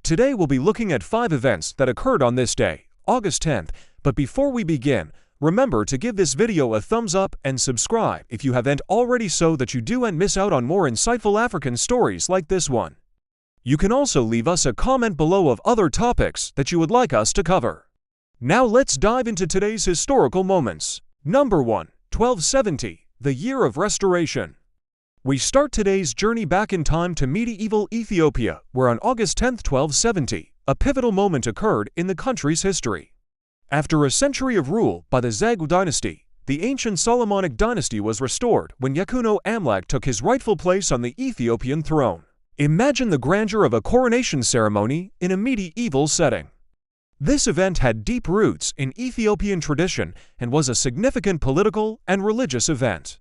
Today we'll be looking at 5 events that occurred on this day, August 10th, but before we begin, remember to give this video a thumbs up and subscribe if you haven't already so that you don't miss out on more insightful African stories like this one. You can also leave us a comment below of other topics that you would like us to cover. Now let's dive into today's historical moments. Number 1. 1270, the Year of Restoration. We start today's journey back in time to medieval Ethiopia, where on August 10, 1270, a pivotal moment occurred in the country's history. After a century of rule by the Zagwe Dynasty, the ancient Solomonic dynasty was restored when Yekuno Amlak took his rightful place on the Ethiopian throne. Imagine the grandeur of a coronation ceremony in a medieval setting. This event had deep roots in Ethiopian tradition and was a significant political and religious event.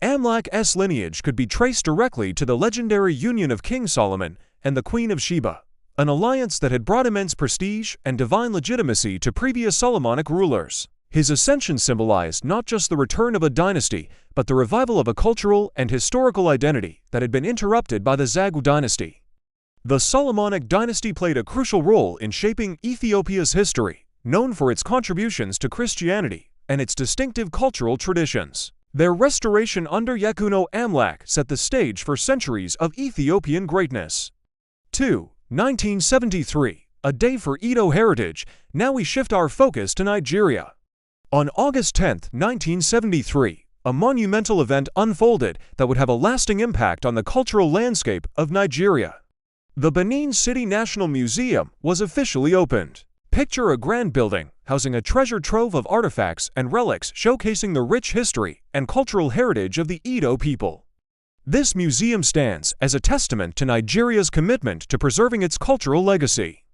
Amlak's lineage could be traced directly to the legendary union of King Solomon and the Queen of Sheba, an alliance that had brought immense prestige and divine legitimacy to previous Solomonic rulers. His ascension symbolized not just the return of a dynasty, but the revival of a cultural and historical identity that had been interrupted by the Zagwe dynasty. The Solomonic dynasty played a crucial role in shaping Ethiopia's history, known for its contributions to Christianity and its distinctive cultural traditions. Their restoration under Yekuno Amlak set the stage for centuries of Ethiopian greatness. 2. 1973, a day for Edo heritage. Now we shift our focus to Nigeria. On August 10, 1973, a monumental event unfolded that would have a lasting impact on the cultural landscape of Nigeria. The Benin City National Museum was officially opened. Picture a grand building housing a treasure trove of artifacts and relics showcasing the rich history and cultural heritage of the Edo people. This museum stands as a testament to Nigeria's commitment to preserving its cultural legacy.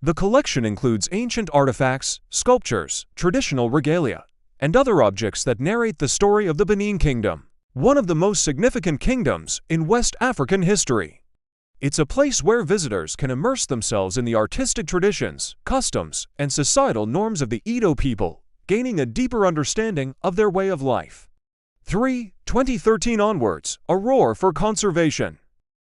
The collection includes ancient artifacts, sculptures, traditional regalia, and other objects that narrate the story of the Benin Kingdom, one of the most significant kingdoms in West African history. It's a place where visitors can immerse themselves in the artistic traditions, customs, and societal norms of the Edo people, gaining a deeper understanding of their way of life. 3. 2013 onwards, a roar for conservation.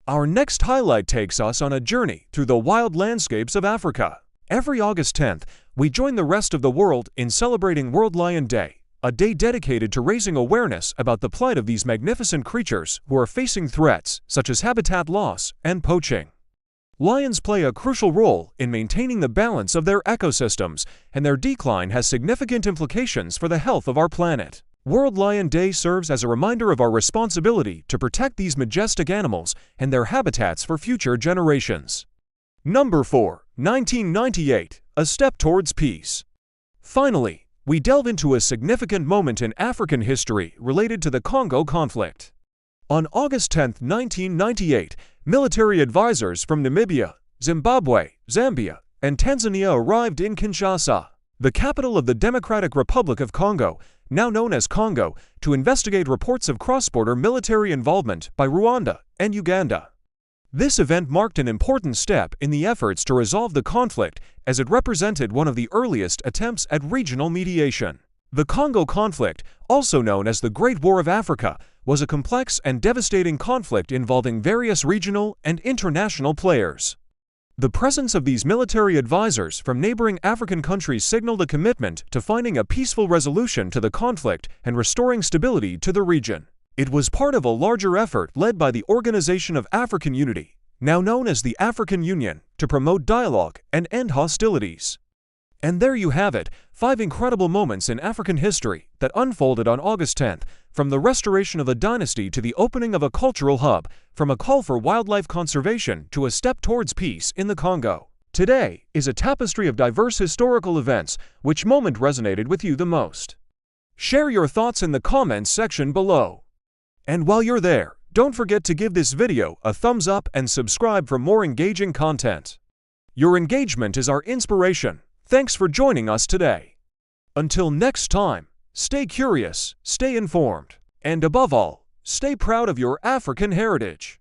Our next highlight takes us on a journey through the wild landscapes of Africa. Every August 10th, we join the rest of the world in celebrating World Lion Day, a day dedicated to raising awareness about the plight of these magnificent creatures who are facing threats such as habitat loss and poaching. Lions play a crucial role in maintaining the balance of their ecosystems, and their decline has significant implications for the health of our planet. World Lion Day serves as a reminder of our responsibility to protect these majestic animals and their habitats for future generations. Number 4. 1998, a step towards peace. Finally, we delve into a significant moment in African history related to the Congo conflict. On August 10, 1998, military advisors from Namibia, Zimbabwe, Zambia, and Tanzania arrived in Kinshasa, the capital of the Democratic Republic of Congo, now known as Congo, to investigate reports of cross-border military involvement by Rwanda and Uganda. This event marked an important step in the efforts to resolve the conflict, as it represented one of the earliest attempts at regional mediation. The Congo conflict, also known as the Great War of Africa, was a complex and devastating conflict involving various regional and international players. The presence of these military advisors from neighboring African countries signaled a commitment to finding a peaceful resolution to the conflict and restoring stability to the region. It was part of a larger effort led by the Organization of African Unity, now known as the African Union, to promote dialogue and end hostilities. And there you have it, 5 incredible moments in African history that unfolded on August 10th, from the restoration of a dynasty to the opening of a cultural hub, from a call for wildlife conservation to a step towards peace in the Congo. Today is a tapestry of diverse historical events. Which moment resonated with you the most? Share your thoughts in the comments section below. And while you're there, don't forget to give this video a thumbs up and subscribe for more engaging content. Your engagement is our inspiration. Thanks for joining us today. Until next time, stay curious, stay informed, and above all, stay proud of your African heritage.